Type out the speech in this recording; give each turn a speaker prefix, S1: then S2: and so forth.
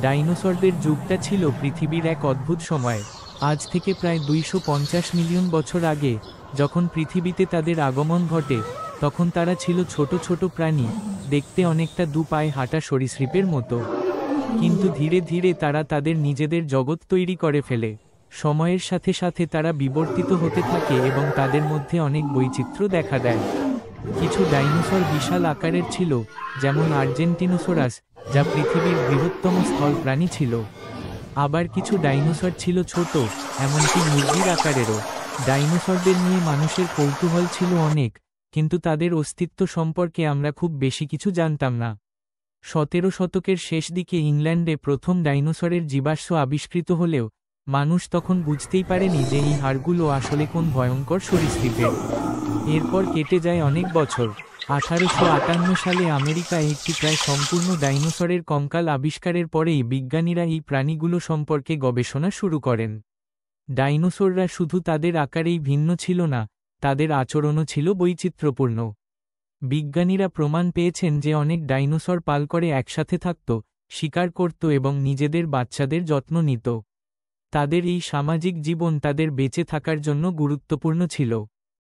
S1: ডাইনোসরদের যুগটা ছিল পৃথিবীর এক অদ্ভুত সময়। আজ থেকে প্রায় 250 মিলিয়ন বছর আগে, যখন পৃথিবীতে তাদের আগমন ঘটে, তখন তারা ছিল ছোট ছোট প্রাণী, দেখতে অনেকটা দুপায়ে হাঁটা সরীসৃপের মতো। কিন্তু ধীরে ধীরে তারা তাদের নিজেদের জগৎ তৈরি করে ফেলে। সময়ের সাথে সাথে তারা বিবর্তিত হতে থাকে এবং তাদের মধ্যে অনেক বৈচিত্র্য দেখা দেয়। কিছু ডাইনোসর বিশাল আকারের ছিল, যেমন আর্জেন্টিনোসরাস, যা পৃথিবীর বৃহত্তম স্থল প্রাণী ছিল। আবার কিছু ডাইনোসর ছিল ছোট, এমনকি মুরগির আকারেরও। ডাইনোসরদের নিয়ে মানুষের কৌতূহল ছিল অনেক, কিন্তু তাদের অস্তিত্ব সম্পর্কে আমরা খুব বেশি কিছু জানতাম না। 17 শতকের শেষ দিকে ইংল্যান্ডে প্রথম ডাইনোসরের জীবাশ্ম আবিষ্কৃত হলেও মানুষ তখন বুঝতেই পারেনি যে এই হাড়গুলো আসলে কোন ভয়ঙ্কর সরীসৃপের। এরপর কেটে যায় অনেক বছর। 1858 সালে আমেরিকায় একটি প্রায় সম্পূর্ণ ডাইনোসরের কঙ্কাল আবিষ্কারের পরেই বিজ্ঞানীরা এই প্রাণীগুলো সম্পর্কে গবেষণা শুরু করেন। ডাইনোসররা শুধু তাদের আকারেই ভিন্ন ছিল না, তাদের আচরণও ছিল বৈচিত্র্যপূর্ণ। বিজ্ঞানীরা প্রমাণ পেয়েছেন যে অনেক ডাইনোসর পাল করে একসাথে থাকত, শিকার করত এবং নিজেদের বাচ্চাদের যত্ন নিত। তাদের এই সামাজিক জীবন তাদের বেঁচে থাকার জন্য গুরুত্বপূর্ণ ছিল।